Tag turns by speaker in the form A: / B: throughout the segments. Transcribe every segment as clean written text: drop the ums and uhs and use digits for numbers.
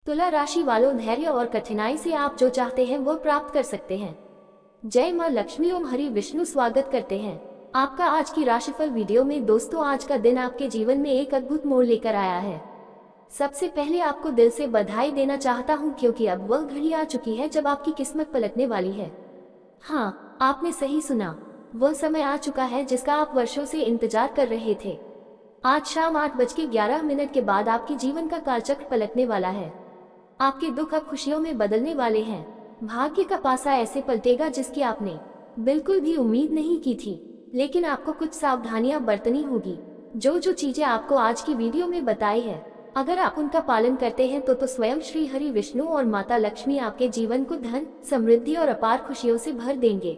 A: तुला राशि वालों, धैर्य और कठिनाई से आप जो चाहते हैं वो प्राप्त कर सकते हैं। जय मां लक्ष्मी, ओम हरि विष्णु। स्वागत करते हैं आपका आज की राशिफल वीडियो में। दोस्तों, आज का दिन आपके जीवन में एक अद्भुत मोड़ लेकर आया है। सबसे पहले आपको दिल से बधाई देना चाहता हूं, क्योंकि अब वह घड़ी आ चुकी है जब आपकी किस्मत पलटने वाली है। हाँ, आपने सही सुना, वह समय आ चुका है जिसका आप वर्षों से इंतजार कर रहे थे। आज शाम 8:11 के बाद आपके जीवन का कालचक्र पलटने वाला है। आपके दुख अब खुशियों में बदलने वाले हैं। भाग्य का पासा ऐसे पलटेगा जिसकी आपने बिल्कुल भी उम्मीद नहीं की थी। लेकिन आपको कुछ सावधानियां बरतनी होगी। जो चीजें आपको आज की वीडियो में बताई है, अगर आप उनका पालन करते हैं तो स्वयं श्री हरि विष्णु और माता लक्ष्मी आपके जीवन को धन, समृद्धि और अपार खुशियों से भर देंगे।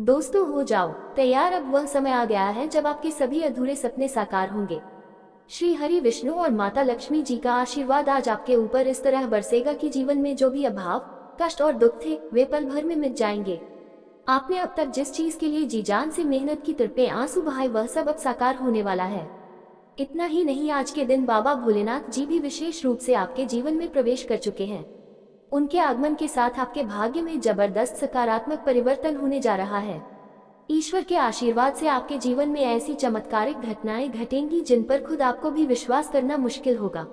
A: दोस्तों, हो जाओ तैयार, अब वह समय आ गया है जब आपके सभी अधूरे सपने साकार होंगे। श्री हरि विष्णु और माता लक्ष्मी जी का आशीर्वाद आज आपके ऊपर इस तरह बरसेगा कि जीवन में जो भी अभाव, कष्ट और दुख थे वे पल भर में मिट जाएंगे। आपने अब तक जिस चीज के लिए जी जान से मेहनत की, तड़पे आंसू बहाए, वह सब अब साकार होने वाला है। इतना ही नहीं, आज के दिन बाबा भोलेनाथ जी भी विशेष रूप से आपके जीवन में प्रवेश कर चुके हैं। उनके आगमन के साथ आपके भाग्य में जबरदस्त सकारात्मक परिवर्तन होने जा रहा है। ईश्वर के आशीर्वाद से आपके जीवन में ऐसी चमत्कारिक घटनाएं घटेंगी जिन पर खुद आपको भी विश्वास करना मुश्किल होगा।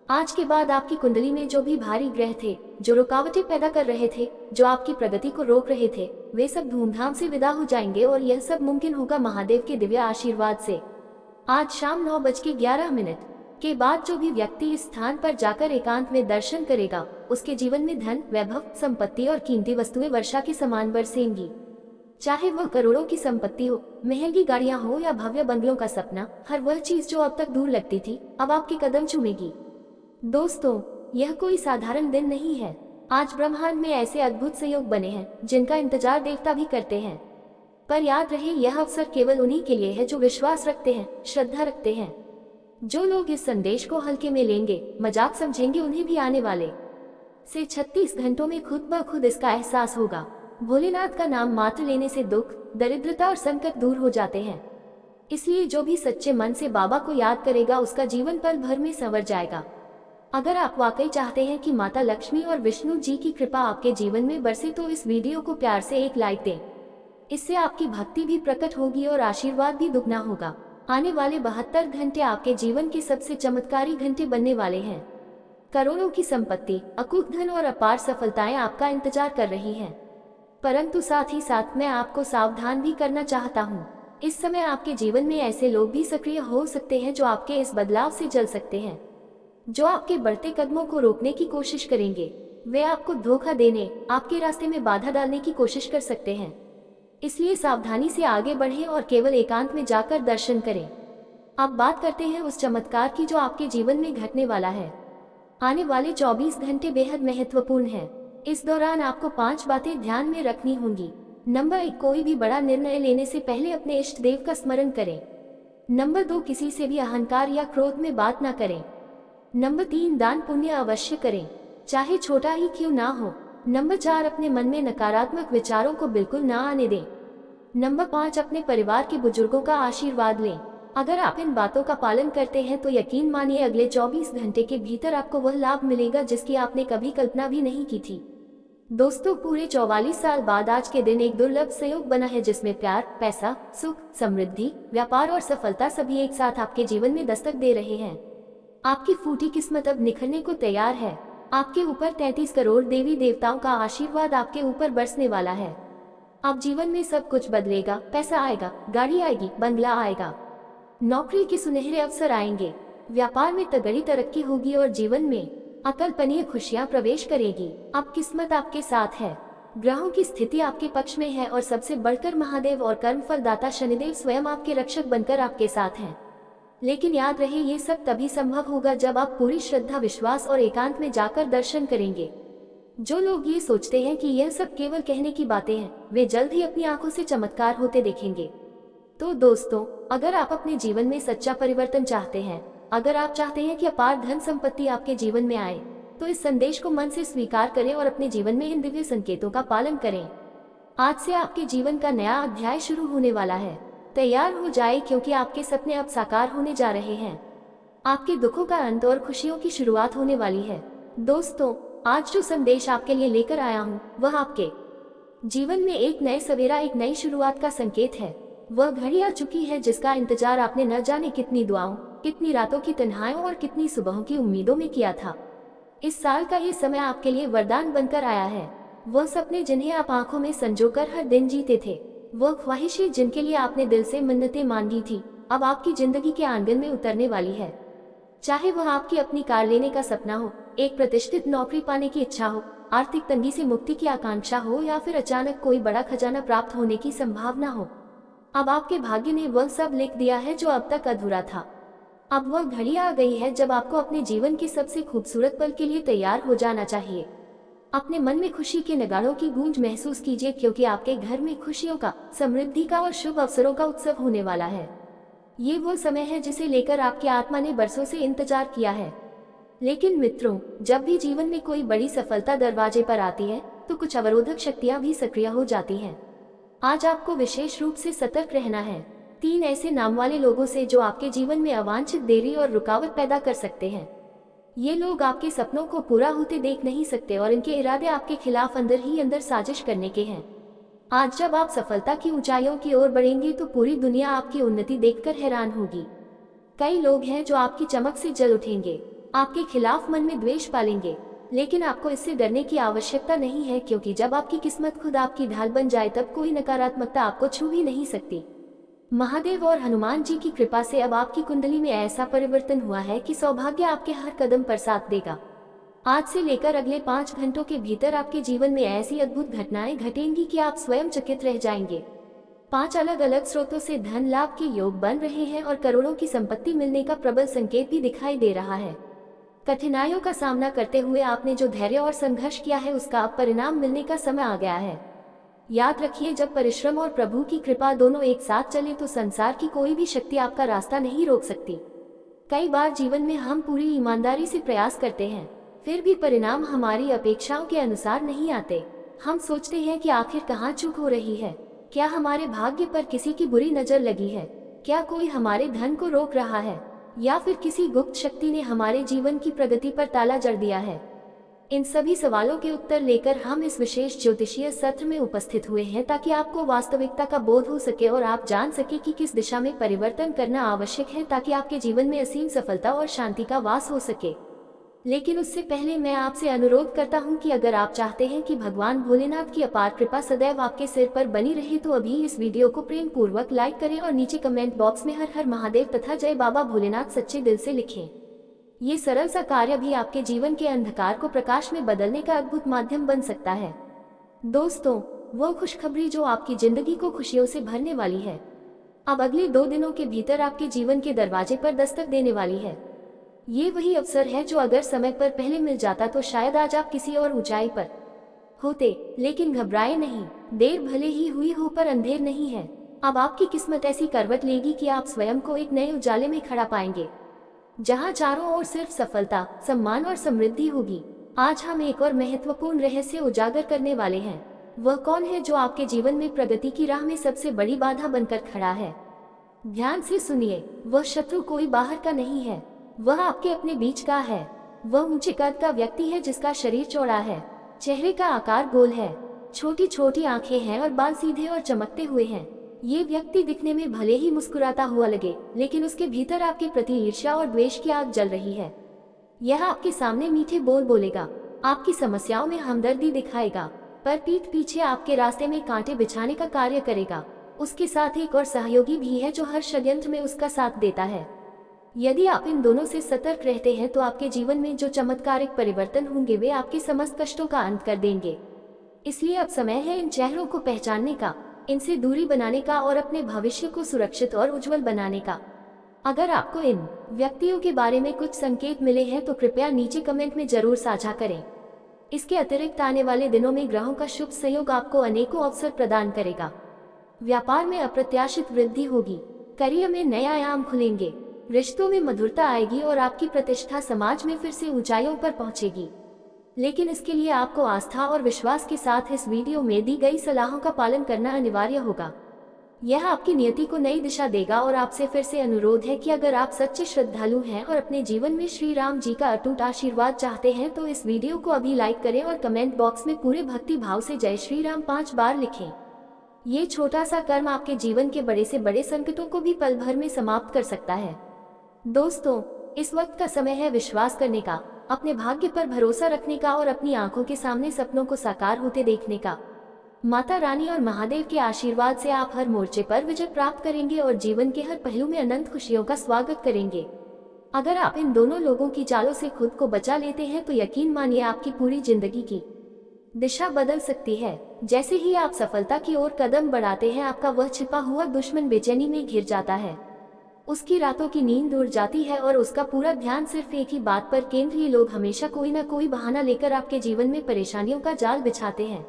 A: आज के बाद आपकी कुंडली में जो भी भारी ग्रह थे, जो रुकावटें पैदा कर रहे थे, जो आपकी प्रगति को रोक रहे थे, वे सब धूमधाम से विदा हो जाएंगे और यह सब मुमकिन होगा महादेव के दिव्य आशीर्वाद से। आज शाम 9:11 के बाद जो भी व्यक्ति इस स्थान पर जाकर एकांत में दर्शन करेगा, उसके जीवन में धन, वैभव, संपत्ति और कीमती वस्तुएं वर्षा के समान बरसेंगी। चाहे वह करोड़ों की संपत्ति हो, महंगी गाड़ियां हो या भव्य बंगलों का सपना, हर वह चीज जो अब तक दूर लगती थी अब आपके कदम चूमेगी। दोस्तों, यह कोई साधारण दिन नहीं है। आज ब्रह्मांड में ऐसे अद्भुत संयोग बने हैं जिनका इंतजार देवता भी करते हैं। पर याद रहे, यह अवसर केवल उन्हीं के लिए है जो विश्वास रखते हैं, श्रद्धा रखते हैं। जो लोग इस संदेश को हल्के में लेंगे, मजाक समझेंगे, उन्हें भी आने वाले से 36 घंटों में खुद ब खुद इसका एहसास होगा। भोलेनाथ का नाम मात्र लेने से दुख, दरिद्रता और संकट दूर हो जाते हैं। इसलिए जो भी सच्चे मन से बाबा को याद करेगा, उसका जीवन पल भर में संवर जाएगा। अगर आप वाकई चाहते हैं कि माता लक्ष्मी और विष्णु जी की कृपा आपके जीवन में बरसे, तो इस वीडियो को प्यार से एक लाइक दें। इससे आपकी भक्ति भी प्रकट होगी और आशीर्वाद भी दुगना होगा। आने वाले 72 घंटे आपके जीवन के सबसे चमत्कारी घंटे बनने वाले हैं। करोड़ों की संपत्ति, अकूत धन और अपार सफलताएं आपका इंतजार कर रही हैं। परंतु साथ ही साथ मैं आपको सावधान भी करना चाहता हूँ। इस समय आपके जीवन में ऐसे लोग भी सक्रिय हो सकते हैं जो आपके इस बदलाव से जल सकते हैं, जो आपके बढ़ते कदमों को रोकने की कोशिश करेंगे। वे आपको धोखा देने, आपके रास्ते में बाधा डालने की कोशिश कर सकते हैं। इसलिए सावधानी से आगे बढ़ें और केवल एकांत में जाकर दर्शन करें। अब बात करते हैं उस चमत्कार की जो आपके जीवन में घटने वाला है। आने वाले 24 घंटे बेहद महत्वपूर्ण हैं। इस दौरान आपको 5 बातें ध्यान में रखनी होंगी। नंबर 1, कोई भी बड़ा निर्णय लेने से पहले अपने इष्ट देव का स्मरण करें। नंबर 2, किसी से भी अहंकार या क्रोध में बात न करें। नंबर 3, दान पुण्य अवश्य करें, चाहे छोटा ही क्यों ना हो। नंबर 4, अपने मन में नकारात्मक विचारों को बिल्कुल ना आने दें। नंबर 5, अपने परिवार के बुजुर्गों का आशीर्वाद लें। अगर आप इन बातों का पालन करते हैं तो यकीन मानिए अगले 24 घंटे के भीतर आपको वह लाभ मिलेगा जिसकी आपने कभी कल्पना भी नहीं की थी। दोस्तों, पूरे 44 साल बाद आज के दिन एक दुर्लभ संयोग बना है जिसमें प्यार, पैसा, सुख, समृद्धि, व्यापार और सफलता सभी एक साथ आपके जीवन में दस्तक दे रहे हैं। आपकी फूटी किस्मत अब निखरने को तैयार है। आपके ऊपर 33 करोड़ देवी देवताओं का आशीर्वाद आपके ऊपर बरसने वाला है। अब जीवन में सब कुछ बदलेगा। पैसा आएगा, गाड़ी आएगी, बंगला आएगा, नौकरी के सुनहरे अवसर आएंगे, व्यापार में तगड़ी तरक्की होगी और जीवन में अकल्पनीय खुशियां प्रवेश करेगी। अब किस्मत आपके साथ है, ग्रहों की स्थिति आपके पक्ष में है और सबसे बढ़कर महादेव और कर्मफलदाता शनिदेव स्वयं आपके रक्षक बनकर आपके साथ हैं। लेकिन याद रहे, ये सब तभी संभव होगा जब आप पूरी श्रद्धा, विश्वास और एकांत में जाकर दर्शन करेंगे। जो लोग ये सोचते हैं कि यह सब केवल कहने की बातें हैं, वे जल्द ही अपनी आंखों से चमत्कार होते देखेंगे। तो दोस्तों, अगर आप अपने जीवन में सच्चा परिवर्तन चाहते हैं, अगर आप चाहते हैं कि अपार धन संपत्ति आपके जीवन में आए, तो इस संदेश को मन से स्वीकार करें और अपने जीवन में इन दिव्य संकेतों का पालन करें। आज से आपके जीवन का नया अध्याय शुरू होने वाला है। तैयार हो जाए, क्योंकि आपके सपने अब साकार होने जा रहे हैं। आपके दुखों का अंत और खुशियों की शुरुआत होने वाली है। दोस्तों, आज जो संदेश आपके लिए लेकर आया हूँ वह आपके जीवन में एक नए सवेरा, एक नई शुरुआत का संकेत है। वह घड़ी आ चुकी है जिसका इंतजार आपने न जाने कितनी दुआओं, कितनी रातों की तन्हाइयों और कितनी सुबहों की उम्मीदों में किया था। इस साल का ये समय आपके लिए वरदान बनकर आया है। वह सपने जिन्हें आप आंखों में संजोकर हर दिन जीते थे, वह ख्वाहिशें जिनके लिए आपने दिल से मन्नतें मांगी थी, अब आपकी जिंदगी के आंगन में उतरने वाली है। चाहे वह आपकी अपनी कार लेने का सपना हो, एक प्रतिष्ठित नौकरी पाने की इच्छा हो, आर्थिक तंगी से मुक्ति की आकांक्षा हो या फिर अचानक कोई बड़ा खजाना प्राप्त होने की संभावना हो, अब आपके भाग्य ने वह सब लिख दिया है जो अब तक अधूरा था। अब वह घड़ी आ गई है जब आपको अपने जीवन के सबसे खूबसूरत पल के लिए तैयार हो जाना चाहिए। अपने मन में खुशी के नगाड़ों की गूंज महसूस कीजिए, क्योंकि आपके घर में खुशियों का, समृद्धि का और शुभ अवसरों का उत्सव होने वाला है। ये वो समय है जिसे लेकर आपकी आत्मा ने बरसों से इंतजार किया है। लेकिन मित्रों, जब भी जीवन में कोई बड़ी सफलता दरवाजे पर आती है तो कुछ अवरोधक शक्तियां भी सक्रिय हो जाती हैं। आज आपको विशेष रूप से सतर्क रहना है 3 ऐसे नाम वाले लोगों से जो आपके जीवन में अवांछित देरी और रुकावट पैदा कर सकते हैं। ये लोग आपके सपनों को पूरा होते देख नहीं सकते और इनके इरादे आपके खिलाफ अंदर ही अंदर साजिश करने के हैं। आज जब आप सफलता की ऊंचाइयों की ओर बढ़ेंगे तो पूरी दुनिया आपकी उन्नति देखकर हैरान होगी। कई लोग हैं जो आपकी चमक से जल उठेंगे, आपके खिलाफ मन में द्वेष पालेंगे, लेकिन आपको इससे डरने की आवश्यकता नहीं है, क्योंकि जब आपकी किस्मत खुद आपकी ढाल बन जाए तब कोई नकारात्मकता आपको छू भी नहीं सकती। महादेव और हनुमान जी की कृपा से अब आपकी कुंडली में ऐसा परिवर्तन हुआ है कि सौभाग्य आपके हर कदम पर साथ देगा। आज से लेकर अगले 5 घंटों के भीतर आपके जीवन में ऐसी अद्भुत घटनाएं घटेंगी कि आप स्वयं चकित रह जाएंगे। 5 अलग अलग स्रोतों से धन लाभ के योग बन रहे हैं और करोड़ों की संपत्ति मिलने का प्रबल संकेत भी दिखाई दे रहा है। कठिनाइयों का सामना करते हुए आपने जो धैर्य और संघर्ष किया है उसका अब परिणाम मिलने का समय आ गया है। याद रखिए, जब परिश्रम और प्रभु की कृपा दोनों एक साथ चले तो संसार की कोई भी शक्ति आपका रास्ता नहीं रोक सकती। कई बार जीवन में हम पूरी ईमानदारी से प्रयास करते हैं, फिर भी परिणाम हमारी अपेक्षाओं के अनुसार नहीं आते। हम सोचते हैं कि आखिर कहाँ चूक हो रही है, क्या हमारे भाग्य पर किसी की बुरी नजर लगी है, क्या कोई हमारे धन को रोक रहा है, या फिर किसी गुप्त शक्ति ने हमारे जीवन की प्रगति पर ताला जड़ दिया है। इन सभी सवालों के उत्तर लेकर हम इस विशेष ज्योतिषीय सत्र में उपस्थित हुए हैं ताकि आपको वास्तविकता का बोध हो सके और आप जान सके कि किस दिशा में परिवर्तन करना आवश्यक है ताकि आपके जीवन में असीम सफलता और शांति का वास हो सके। लेकिन उससे पहले मैं आपसे अनुरोध करता हूं कि अगर आप चाहते हैं कि भगवान भोलेनाथ की अपार कृपा सदैव आपके सिर पर बनी रहे तो अभी इस वीडियो को प्रेम पूर्वक लाइक करें और नीचे कमेंट बॉक्स में हर हर महादेव तथा जय बाबा भोलेनाथ सच्चे दिल से लिखें। ये सरल सा कार्य भी आपके जीवन के अंधकार को प्रकाश में बदलने का अद्भुत माध्यम बन सकता है। दोस्तों, वो खुशखबरी जो आपकी जिंदगी को खुशियों से भरने वाली है, अब अगले 2 दिनों के भीतर आपके जीवन के दरवाजे पर दस्तक देने वाली है। ये वही अवसर है जो अगर समय पर पहले मिल जाता तो शायद आज आप किसी और ऊंचाई पर होते। लेकिन घबराए नहीं, देर भले ही हुई हो पर अंधेर नहीं है। अब आपकी किस्मत ऐसी करवट लेगी कि आप स्वयं को एक नए उजाले में खड़ा पाएंगे, जहां चारों ओर सिर्फ सफलता, सम्मान और समृद्धि होगी। आज हम एक और महत्वपूर्ण रहस्य उजागर करने वाले हैं। वह कौन है जो आपके जीवन में प्रगति की राह में सबसे बड़ी बाधा बनकर खड़ा है? ध्यान से सुनिए, वह शत्रु कोई बाहर का नहीं है, वह आपके अपने बीच का है। वह ऊंचे कद का व्यक्ति है जिसका शरीर चौड़ा है, चेहरे का आकार गोल है, छोटी छोटी आंखें हैं और बाल सीधे और चमकते हुए हैं। ये व्यक्ति दिखने में भले ही मुस्कुराता हुआ लगे, लेकिन उसके भीतर आपके प्रति ईर्ष्या और द्वेष की आग जल रही है। यह आपके सामने मीठे बोल बोलेगा, आपकी समस्याओं में हमदर्दी दिखाएगा, पर पीठ पीछे आपके रास्ते में कांटे बिछाने का कार्य करेगा। उसके साथ एक और सहयोगी भी है जो हर षड्यंत्र में उसका साथ देता है। यदि आप इन दोनों से सतर्क रहते हैं तो आपके जीवन में जो चमत्कारिक परिवर्तन होंगे वे आपके समस्त कष्टों का अंत कर देंगे। इसलिए अब समय है इन चेहरों को पहचानने का, इनसे दूरी बनाने का और अपने भविष्य को सुरक्षित और उज्जवल बनाने का। अगर आपको इन व्यक्तियों के बारे में कुछ संकेत मिले हैं तो कृपया नीचे कमेंट में जरूर साझा करें। इसके अतिरिक्त आने वाले दिनों में ग्रहों का शुभ सहयोग आपको अनेकों अवसर प्रदान करेगा। व्यापार में अप्रत्याशित वृद्धि होगी, करियर में नए आयाम खुलेंगे, रिश्तों में मधुरता आएगी और आपकी प्रतिष्ठा समाज में फिर से ऊंचाइयों पर पहुंचेगी। लेकिन इसके लिए आपको आस्था और विश्वास के साथ इस वीडियो में दी गई सलाहों का पालन करना अनिवार्य होगा। यह आपकी नियति को नई दिशा देगा और आपसे फिर से अनुरोध है कि अगर आप सच्चे श्रद्धालु हैं और अपने जीवन में श्री राम जी का अटूट आशीर्वाद चाहते हैं तो इस वीडियो को अभी लाइक करें और कमेंट बॉक्स में पूरे भक्ति भाव से जय श्री राम 5 बार लिखें। ये छोटा सा कर्म आपके जीवन के बड़े से बड़े संकटों को भी पल भर में समाप्त कर सकता है। दोस्तों, इस वक्त का समय है विश्वास करने का, अपने भाग्य पर भरोसा रखने का और अपनी आंखों के सामने सपनों को साकार होते देखने का। माता रानी और महादेव के आशीर्वाद से आप हर मोर्चे पर विजय प्राप्त करेंगे और जीवन के हर पहलू में अनंत खुशियों का स्वागत करेंगे। अगर आप इन दोनों लोगों की चालों से खुद को बचा लेते हैं तो यकीन मानिए आपकी पूरी जिंदगी की दिशा बदल सकती है। जैसे ही आप सफलता की ओर कदम बढ़ाते हैं, आपका वह छिपा हुआ दुश्मन बेचैनी में घिर जाता है। उसकी रातों की नींद उड़ जाती है और उसका पूरा ध्यान सिर्फ एक ही बात पर केंद्रित। लोग हमेशा कोई ना कोई बहाना लेकर आपके जीवन में परेशानियों का जाल बिछाते हैं।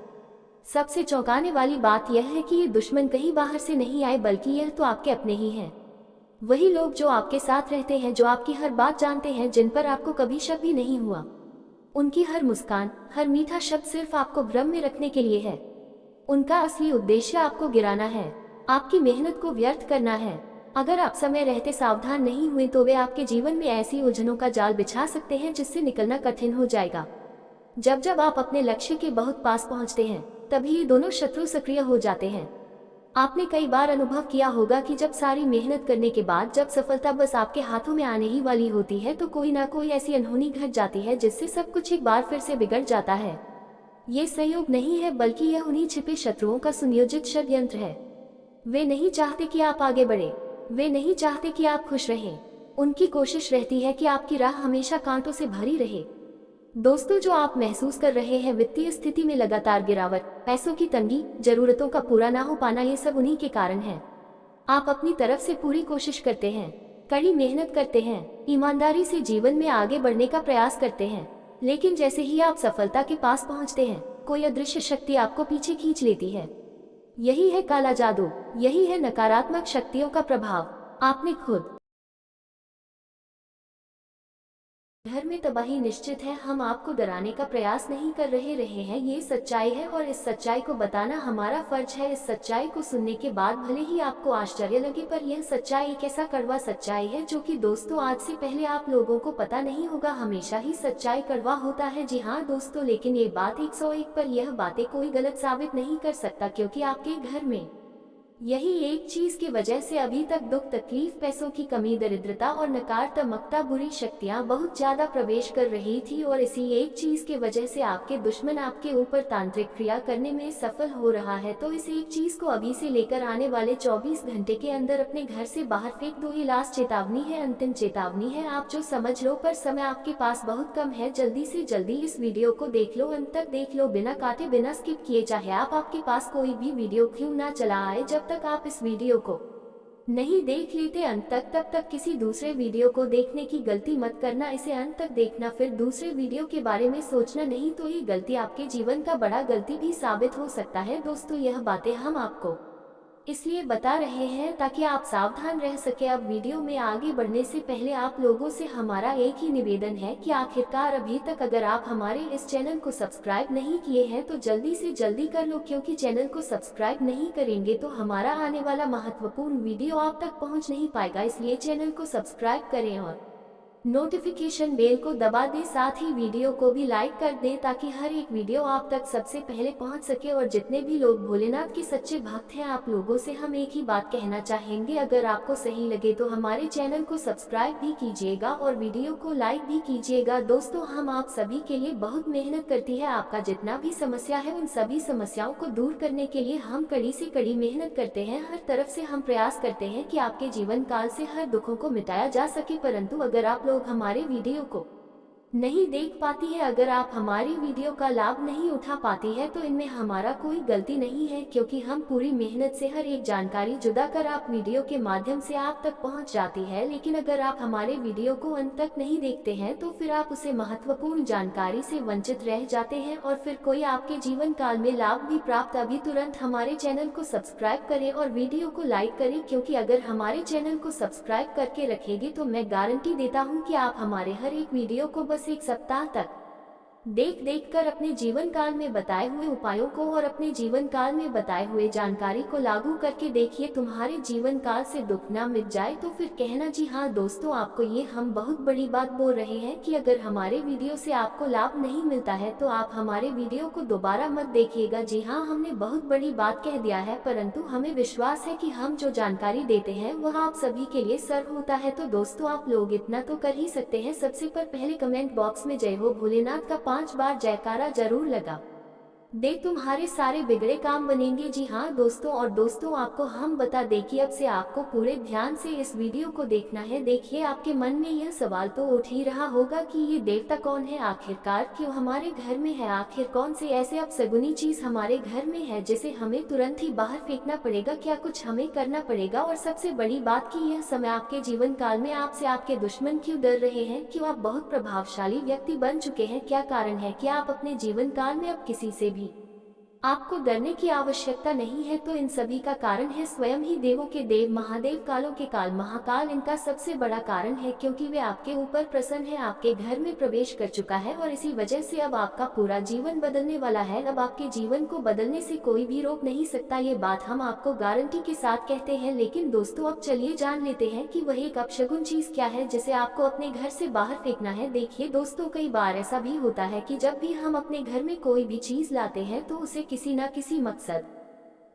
A: सबसे चौंकाने वाली बात यह है कि ये दुश्मन कहीं बाहर से नहीं आए, बल्कि यह तो आपके अपने ही हैं। वही लोग जो आपके साथ रहते हैं, जो आपकी हर बात जानते हैं, जिन पर आपको कभी शक भी नहीं हुआ। उनकी हर मुस्कान, हर मीठा शब्द सिर्फ आपको भ्रम में रखने के लिए है। उनका असली उद्देश्य आपको गिराना है, आपकी मेहनत को व्यर्थ करना है। अगर आप समय रहते सावधान नहीं हुए तो वे आपके जीवन में ऐसी उलझनों का जाल बिछा सकते हैं जिससे निकलना कठिन हो जाएगा। जब आप अपने लक्ष्य के बहुत पास पहुंचते हैं, तभी ये दोनों शत्रु सक्रिय हो जाते हैं। आपने कई बार अनुभव किया होगा कि जब सारी मेहनत करने के बाद जब सफलता बस आपके हाथों में आने ही वाली होती है तो कोई ना कोई ऐसी अनहोनी घट जाती है जिससे सब कुछ एक बार फिर से बिगड़ जाता है। ये संयोग नहीं है, बल्कि यह उन्हीं छिपे शत्रुओं का सुनियोजित षड्यंत्र है। वे नहीं चाहते कि आप आगे बढ़े, वे नहीं चाहते कि आप खुश रहें। उनकी कोशिश रहती है कि आपकी राह हमेशा कांटों से भरी रहे। दोस्तों, जो आप महसूस कर रहे हैं, वित्तीय स्थिति में लगातार गिरावट, पैसों की तंगी, जरूरतों का पूरा ना हो पाना, ये सब उन्हीं के कारण है। आप अपनी तरफ से पूरी कोशिश करते हैं, कड़ी मेहनत करते हैं, ईमानदारी से जीवन में आगे बढ़ने का प्रयास करते हैं, लेकिन जैसे ही आप सफलता के पास पहुंचते हैं, कोई अदृश्य शक्ति आपको पीछे खींच लेती है। यही है काला जादू, यही है नकारात्मक शक्तियों का प्रभाव। आपने खुद घर में तबाही निश्चित है। हम आपको डराने का प्रयास नहीं कर रहे हैं, ये सच्चाई है और इस सच्चाई को बताना हमारा फर्ज है। इस सच्चाई को सुनने के बाद भले ही आपको आश्चर्य लगे, पर यह सच्चाई एक ऐसा कड़वा सच्चाई है जो कि दोस्तों आज से पहले आप लोगों को पता नहीं होगा। हमेशा ही सच्चाई कड़वा होता है। जी हाँ दोस्तों, लेकिन ये बात 101 पर यह बातें कोई गलत साबित नहीं कर सकता, क्योंकि आपके घर में यही एक चीज की वजह से अभी तक दुख, तकलीफ, पैसों की कमी, दरिद्रता और नकारात्मकता, बुरी शक्तियां बहुत ज्यादा प्रवेश कर रही थी। और इसी एक चीज की वजह से आपके दुश्मन आपके ऊपर तांत्रिक क्रिया करने में सफल हो रहा है। तो इस एक चीज को अभी से लेकर आने वाले 24 घंटे के अंदर अपने घर से बाहर फेंक दो। ये लास्ट चेतावनी है, अंतिम चेतावनी है, आप जो समझ लो, पर समय आपके पास बहुत कम है। जल्दी से जल्दी इस वीडियो को देख लो, अंत तक देख लो, बिना काटे, बिना स्किप किए, चाहे आपके पास कोई भी वीडियो क्यों ना चला आए। जब तक आप इस वीडियो को नहीं देख लेते अंत तक, तब तक किसी दूसरे वीडियो को देखने की गलती मत करना। इसे अंत तक देखना, फिर दूसरे वीडियो के बारे में सोचना, नहीं तो ये गलती आपके जीवन का बड़ा गलती भी साबित हो सकता है। दोस्तों, यह बातें हम आपको इसलिए बता रहे हैं ताकि आप सावधान रह सके। अब वीडियो में आगे बढ़ने से पहले आप लोगों से हमारा एक ही निवेदन है कि आखिरकार अभी तक अगर आप हमारे इस चैनल को सब्सक्राइब नहीं किए हैं तो जल्दी से जल्दी कर लो, क्योंकि चैनल को सब्सक्राइब नहीं करेंगे तो हमारा आने वाला महत्वपूर्ण वीडियो आप तक पहुंच नहीं पाएगा। इसलिए चैनल को सब्सक्राइब करें और नोटिफिकेशन बेल को दबा दें, साथ ही वीडियो को भी लाइक कर दें ताकि हर एक वीडियो आप तक सबसे पहले पहुंच सके। और जितने भी लोग भोलेनाथ के सच्चे भक्त हैं, आप लोगों से हम एक ही बात कहना चाहेंगे, अगर आपको सही लगे तो हमारे चैनल को सब्सक्राइब भी कीजिएगा और वीडियो को लाइक भी कीजिएगा। दोस्तों, हम आप सभी के लिए बहुत मेहनत करती है। आपका जितना भी समस्या है, उन सभी समस्याओं को दूर करने के लिए हम कड़ी से कड़ी मेहनत करते हैं। हर तरफ से हम प्रयास करते हैं कि आपके जीवन काल से हर दुखों को मिटाया जा सके। परंतु अगर आप लोग हमारे वीडियो को नहीं देख पाती है, अगर आप हमारी वीडियो का लाभ नहीं उठा पाती है, तो इनमें हमारा कोई गलती नहीं है, क्योंकि हम पूरी मेहनत से हर एक जानकारी जुदा कर आप वीडियो के माध्यम से आप तक पहुंच जाती है। लेकिन अगर आप हमारे वीडियो को अंत तक नहीं देखते हैं तो फिर आप उसे महत्वपूर्ण जानकारी से वंचित रह जाते हैं और फिर कोई आपके जीवन काल में लाभ भी प्राप्त। अभी तुरंत हमारे चैनल को सब्सक्राइब करें और वीडियो को लाइक करें, क्योंकि अगर हमारे चैनल को सब्सक्राइब करके रखेंगे तो मैं गारंटी देता हूँ कि आप हमारे हर एक वीडियो को बस एक सप्ताह तक देख देख कर अपने जीवन काल में बताए हुए उपायों को और अपने जीवन काल में बताए हुए जानकारी को लागू करके देखिए, तुम्हारे जीवन काल से दुख ना मिट जाए तो फिर कहना। जी हाँ दोस्तों, आपको ये हम बहुत बड़ी बात बोल रहे हैं कि अगर हमारे वीडियो से आपको लाभ नहीं मिलता है तो आप हमारे वीडियो को दोबारा मत देखिएगा। जी हाँ, हमने बहुत बड़ी बात कह दिया है, परंतु हमें विश्वास है कि हम जो जानकारी देते हैं वह आप सभी के लिए सर्व होता है। तो दोस्तों, आप लोग इतना तो कर ही सकते हैं, सबसे पर पहले कमेंट बॉक्स में जय हो भोलेनाथ का 5 बार जयकारा जरूर लगा दे, तुम्हारे सारे बिगड़े काम बनेंगे। जी हाँ दोस्तों, और दोस्तों आपको हम बता दें कि अब से आपको पूरे ध्यान से इस वीडियो को देखना है। देखिए, आपके मन में यह सवाल तो उठ ही रहा होगा कि ये देवता कौन है, आखिरकार क्यों हमारे घर में है, आखिर कौन से ऐसे अपशगुनी चीज हमारे घर में है जिसे हमें तुरंत ही बाहर फेंकना पड़ेगा, क्या कुछ हमें करना पड़ेगा। और सबसे बड़ी बात कि यह समय आपके जीवन काल में आपसे आपके दुश्मन क्यों डर रहे हैं, क्यों आप बहुत प्रभावशाली व्यक्ति बन चुके हैं, क्या कारण है, क्या आप अपने जीवन काल में अब किसी से भी आपको डरने की आवश्यकता नहीं है। तो इन सभी का कारण है स्वयं ही देवों के देव महादेव, कालों के काल महाकाल। इनका सबसे बड़ा कारण है क्योंकि वे आपके ऊपर प्रसन्न है, आपके घर में प्रवेश कर चुका है और इसी वजह से अब आपका पूरा जीवन बदलने वाला है। अब आपके जीवन को बदलने से कोई भी रोक नहीं सकता, ये बात हम आपको गारंटी के साथ कहते हैं। लेकिन दोस्तों, अब चलिए जान लेते हैं कि वह एक अपशगुन चीज क्या है जिसे आपको अपने घर से बाहर फेंकना है। देखिए दोस्तों, कई बार ऐसा भी होता है कि जब भी हम अपने घर में कोई भी चीज लाते हैं तो उसे किसी न किसी मकसद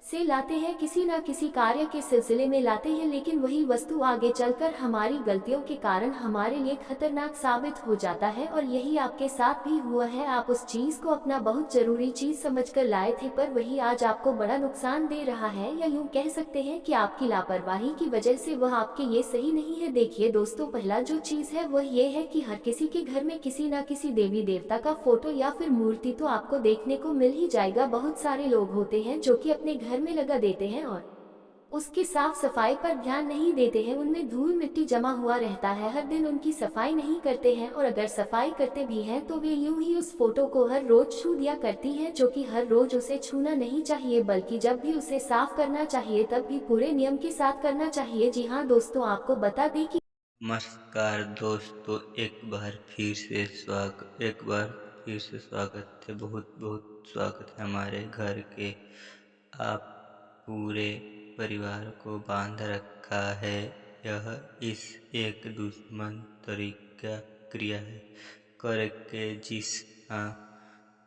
A: से लाते हैं, किसी न किसी कार्य के सिलसिले में लाते हैं, लेकिन वही वस्तु आगे चलकर हमारी गलतियों के कारण हमारे लिए खतरनाक साबित हो जाता है। और यही आपके साथ भी हुआ है, आप उस चीज को अपना बहुत जरूरी चीज समझकर लाए थे, पर वही आज आपको बड़ा नुकसान दे रहा है, या यूं कह सकते हैं कि आपकी लापरवाही की वजह से वह आपके ये सही नहीं है। देखिए दोस्तों, पहला जो चीज है वह ये है कि हर किसी के घर में किसी न किसी देवी देवता का फोटो या फिर मूर्ति तो आपको देखने को मिल ही जाएगा। बहुत सारे लोग होते हैं जो कि अपने घर में लगा देते हैं और उसकी साफ सफाई पर ध्यान नहीं देते हैं, उनमें धूल मिट्टी जमा हुआ रहता है, हर दिन उनकी सफाई नहीं करते हैं, और अगर सफाई करते भी हैं तो वे यूं ही उस फोटो को हर रोज छू दिया करती हैं, जो कि हर रोज उसे छूना नहीं चाहिए, बल्कि जब भी उसे साफ करना चाहिए तब भी पूरे नियम के साथ करना चाहिए। जी हाँ दोस्तों, आपको बता दें कि
B: नमस्कार दोस्तों, एक बार फिर से स्वागत है, बहुत बहुत स्वागत है हमारे घर के। आप पूरे परिवार को बांध रखा है, यह इस एक दुश्मन तरीका क्रिया है करके। जिस हाँ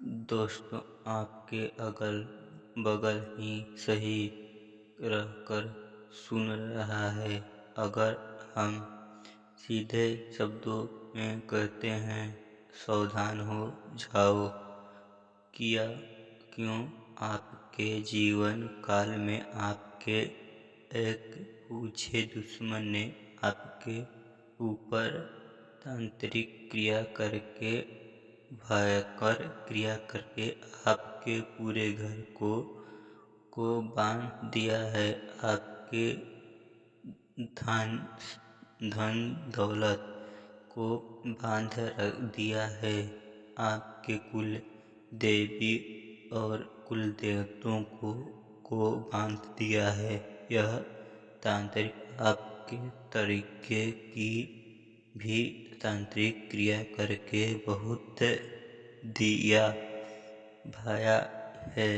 B: दोस्तों, आपके अगल बगल ही सही रहकर सुन रहा है। अगर हम सीधे शब्दों में कहते हैं, सावधान हो जाओ। किया क्यों आपके जीवन काल में आपके एक पूछे दुश्मन ने आपके ऊपर तांत्रिक क्रिया करके, भयंकर क्रिया करके आपके पूरे घर को बांध दिया है। आपके धन धन दौलत को बांध रख दिया है, आपके कुल देवी और कुल देवताओं को बांध दिया है। यह तांत्रिक आपके तरीके की भी तांत्रिक क्रिया करके बहुत दिया भाया है।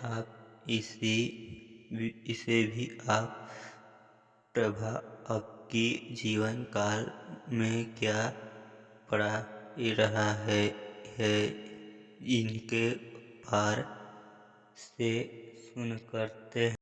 B: आप इसे भी आप प्रभाव आपकी जीवन काल में क्या पड़ा रहा है इनके पार से सुन करते हैं।